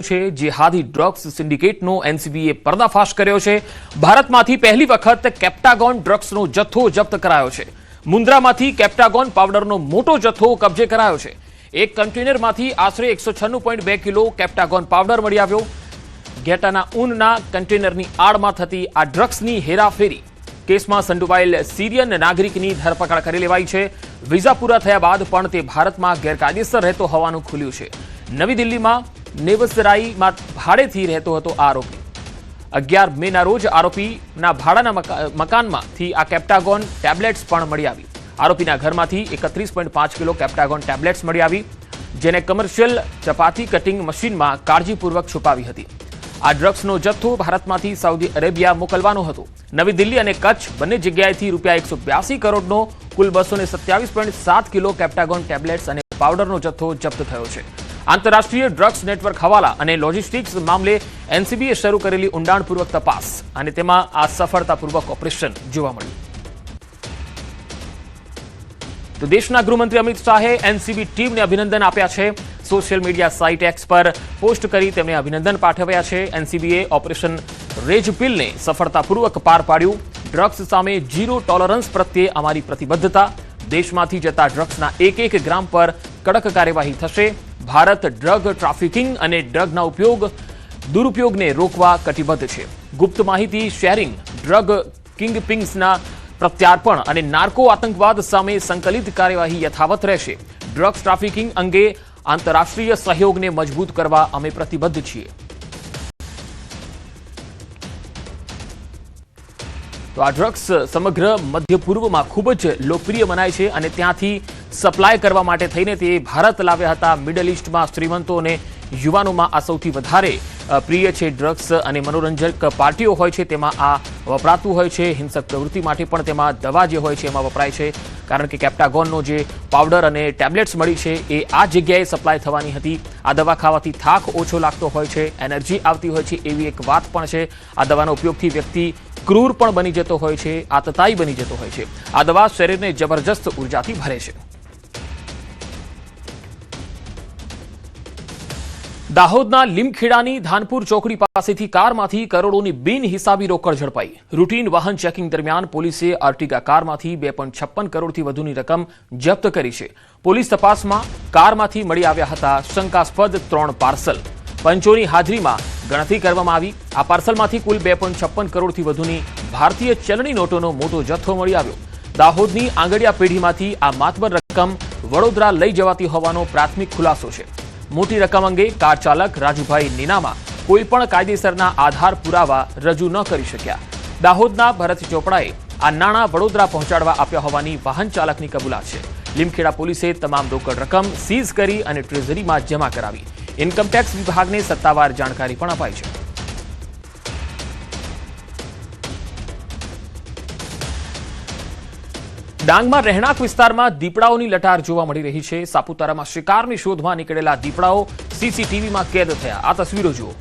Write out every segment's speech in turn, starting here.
જેહાદી drugs સિન્ડિકેટનો એનસીબીએ પર્દાફાશ કર્યો છે। ભારતમાંથી પહેલી વખત કેપ્ટાગોન ડ્રગ્સનો જથ્થો જપ્ત કરાયો છે। મુન્દ્રામાંથી કેપ્ટાગોન પાવડરનો મોટો જથ્થો કબજે કરાયો છે। એક કન્ટેનરમાંથી આશરે 196.2 કિલો કેપ્ટાગોન પાવડર મળી આવ્યો। ઘેટાના ઊનના કન્ટેનરની આડમાં થતી આ ડ્રગ્સની હેરાફેરી કેસમાં સંડોવાયેલ સિરિયન નાગરિકની ધરપકડ કરી લેવાઈ છે। વિઝા પૂરા થયા બાદ પણ તે ભારતમાં ગેરકાયદેસર રહેતો હોવાનું ખુલ્યું છે। નવી દિલ્હીમાં નેવસરાઈમાં ભાડેથી રહેતો હતો આરોપી। 11 મેના રોજ આરોપીના ભાડાના મકાનમાંથી આ કેપ્ટાગોન ટેબ્લેટ્સ પણ મળી આવી। આરોપીના ઘરમાંથી 31.5 કિલો કેપ્ટાગોન ટેબ્લેટ્સ મળી આવી, જેને કમર્શિયલ ચપાતી કટિંગ મશીનમાં કાળજીપૂર્વક છુપાવી હતી। આ ડ્રગ્સનો જથ્થો ભારતમાંથી સાઉદી અરેબિયા મોકલવાનો હતો। નવી દિલ્હી અને કચ્છ બંને જગ્યાએથી રૂપિયા 182 કરોડનો કુલ 227.7 કિલો કેપ્ટાગોન ટેબ્લેટ્સ અને પાવડરનો જથ્થો જપ્ત થયો છે। આંતરરાષ્ટ્રીય ડ્રગ્સ નેટવર્ક હવાલા અને લોજિસ્ટિક્સ મામલે એનસીબીએ શરૂ કરેલી ઊંડાણપૂર્વક તપાસ અને તેમાં આ સફળતાપૂર્વક ઓપરેશન જોવા મળ્યું। તો દેશના ગૃહમંત્રી અમિત શાહે એનસીબી ટીમને અભિનંદન આપ્યા છે। સોશિયલ મીડિયા સાઇટ એક્સ પર પોસ્ટ કરી તેમને અભિનંદન પાઠવ્યા છે। એનસીબીએ ઓપરેશન રેજપિલને સફળતાપૂર્વક પાર પાડ્યું। ડ્રગ્સ સામે ઝીરો ટોલરન્સ પ્રત્યે અમારી પ્રતિબદ્ધતા। દેશમાંથી જતા ડ્રગ્સના એક ગ્રામ પર કડક કાર્યવાહી થશે। ભારત ડ્રગ ટ્રાફિકિંગ અને ડ્રગના દુરુપયોગને રોકવા કટિબદ્ધ છે। ગુપ્ત માહિતી શેરિંગ, ડ્રગ કિંગપિંગ્સના પ્રત્યાર્પણ અને નાર્કો આતંકવાદ સામે સંકલિત કાર્યવાહી યથાવત રહેશે। ડ્રગ્સ ટ્રાફિકિંગ અંગે આંતરરાષ્ટ્રીય સહયોગને મજબૂત કરવા અમે પ્રતિબદ્ધ છીએ। તો આ ડ્રગ્સ સમગ્ર મધ્ય પૂર્વમાં ખૂબ જ લોકપ્રિય મનાય છે અને ત્યાંથી સપ્લાય કરવા માટે થઈને તે ભારત લાવ્યા હતા। મિડલ ઇસ્ટમાં શ્રીમંતો અને યુવાનોમાં આ સૌથી વધારે પ્રિય છે। ડ્રગ્સ અને મનોરંજક પાર્ટીઓ હોય છે તેમાં આ વપરાતું હોય છે। હિંસક પ્રવૃત્તિ માટે પણ તેમાં દવા જે હોય છે એમાં વપરાય છે, કારણ કે કેપ્ટાગોનનો જે પાવડર અને ટેબ્લેટ્સ મળી છે એ આ જગ્યાએ સપ્લાય થવાની હતી। આ દવા ખાવાથી થાક ઓછો લાગતો હોય છે, એનર્જી આવતી હોય છે એવી એક વાત પણ છે। આ દવાના ઉપયોગથી વ્યક્તિ ક્રૂર પણ બની જતો હોય છે, આતતાઈ બની જતો હોય છે। આ દવા શરીરને જબરજસ્ત ઉર્જાથી ભરે છે। દાહોદના લીમખેડાની ધાનપુર ચોકડી પાસેથી કારમાંથી કરોડોની બિનહિસાબી રોકડ ઝડપાઈ। રૂટીન વાહન ચેકિંગ દરમિયાન પોલીસે આર્ટિગા કારમાંથી 2.56 કરોડથી વધુની રકમ જપ્ત કરી છે। પોલીસ તપાસમાં કારમાંથી મળી આવ્યા હતા શંકાસ્પદ 3 પાર્સલ। પંચોની હાજરીમાં ગણતરી કરવામાં આવી। આ પાર્સલમાંથી કુલ 2.56 કરોડથી વધુની ભારતીય ચલણી નોટોનો મોટો જથ્થો મળી આવ્યો। દાહોદની આંગડિયા પેઢીમાંથી આ માતબર રકમ વડોદરા લઈ જવાતી હોવાનો પ્રાથમિક ખુલાસો છે। મોટી રકમ અંગે કાર ચાલક રાજુભાઈ નીનામા કોઈ પણ કાયદેસરના આધાર પુરાવા રજૂ ન કરી શક્યા। દાહોદના ભરત ચોપડાએ આ નાણાં વડોદરા પહોંચાડવા આપ્યા હોવાની વાહન ચાલકની કબૂલાત છે। લીમખેડા પોલીસે તમામ રોકડ રકમ સીઝ કરી અને ટ્રેઝરીમાં જમા કરાવી। ઇન્કમટેક્સ વિભાગને સત્તાવાર જાણકારી પણ અપાઈ છે। ડાંગમાં રહેણાંક વિસ્તારમાં દીપડાઓની લટાર જોવા મળી રહી છે। સાપુતારામાં શિકારની શોધમાં નીકળેલા દીપડાઓ સીસીટીવીમાં કેદ થયા। આ તસવીરો જુઓ।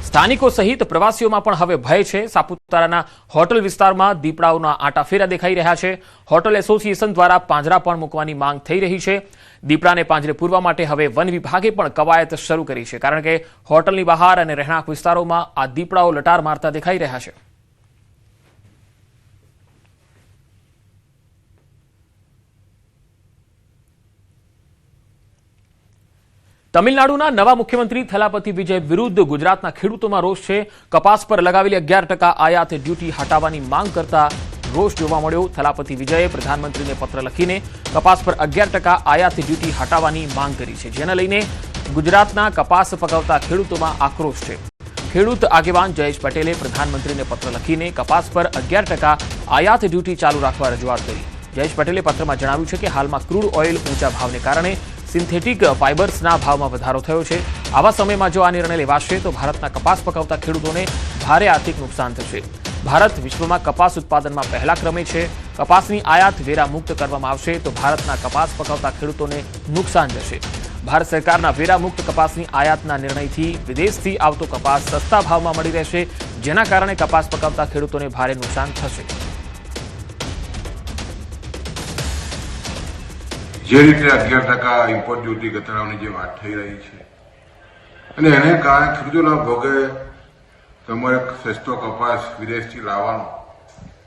સ્થાનિકો સહિત પ્રવાસીઓમાં પણ હવે ભય છે। સાપુતારાના હોટલ વિસ્તારમાં દીપડાઓના આંટાફેરા દેખાઈ રહ્યા છે। હોટલ એસોસિએશન દ્વારા પાંજરા પણ મૂકવાની માંગ થઈ રહી છે। દીપડાને પાંજરે પૂરવા માટે હવે વન વિભાગે પણ કવાયત શરૂ કરી છે, કારણ કે હોટલની બહાર અને રહેણાંક વિસ્તારોમાં આ દીપડાઓ લટાર મારતા દેખાઈ રહ્યા છે। તમિલનાડુના નવા મુખ્યમંત્રી થલાપતિ વિજય વિરુદ્ધ ગુજરાતના ખેડૂતોમાં રોષ છે। કપાસ પર લગાવેલી 11% આયાત ડ્યુટી હટાવવાની માંગ કરતા રોષ જોવા મળ્યો। થલાપતિ વિજયે પ્રધાનમંત્રીને પત્ર લખીને કપાસ પર 11% આયાત ડ્યુટી હટાવવાની માંગ કરી છે, જેને લઈને ગુજરાતના કપાસ પકવતા ખેડૂતોમાં આક્રોશ છે। ખેડૂત આગેવાન જયેશ પટેલે પ્રધાનમંત્રીને પત્ર લખીને કપાસ પર 11% આયાત ડ્યુટી ચાલુ રાખવા રજૂઆત કરી। જયેશ પટેલે પત્રમાં જણાવ્યું છે કે હાલમાં ક્રૂડ ઓઇલ ઊંચા ભાવને કારણે સિન્થેટિક ફાઇબર્સના ભાવમાં વધારો થયો છે। આવા સમયમાં જો આ નિર્ણય લેવાશે તો ભારતના કપાસ પકવતા ખેડૂતોને ભારે આર્થિક નુકસાન થશે। ભારત વિશ્વમાં કપાસ ઉત્પાદનમાં પહેલા ક્રમે છે। કપાસની આયાત વેરા મુક્ત કરવામાં આવશે તો ભારતના કપાસ પકવતા ખેડૂતોને નુકસાન જશે। ભારત સરકારના વેરા મુક્ત કપાસની આયાતના નિર્ણયથી વિદેશથી આવતો કપાસ સસ્તા ભાવમાં મળી રહેશે, જેના કારણે કપાસ પકવતા ખેડૂતોને ભારે નુકસાન થશે। જે રીતે 11% ઇમ્પોર્ટ ડ્યુટી ઘટાડવાની જે વાત થઈ રહી છે અને એને કારણે ખેડૂતોના ભોગે તમારે સસ્તો કપાસ વિદેશથી લાવવાનો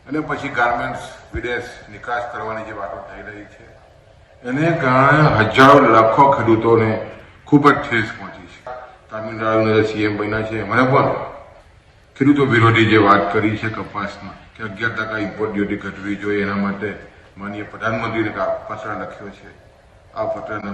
અને પછી ગાર્મેન્ટ્સ વિદેશ નિકાસ કરવાની જે વાતો થઈ રહી છે એને કારણે હજારો લાખો ખેડૂતોને ખૂબ જ ઠેસ પહોંચી છે. તામિલનાડુના સીએમ બન્યા છે મને પણ ખેડૂતો વિરોધી જે વાત કરી છે કપાસમાં કે 11% ઇમ્પોર્ટ ડ્યુટી ઘટવી જોઈએ એના માટે માનનીય પ્રધાનમંત્રીને પત્ર લખ્યો છે. આ પત્રને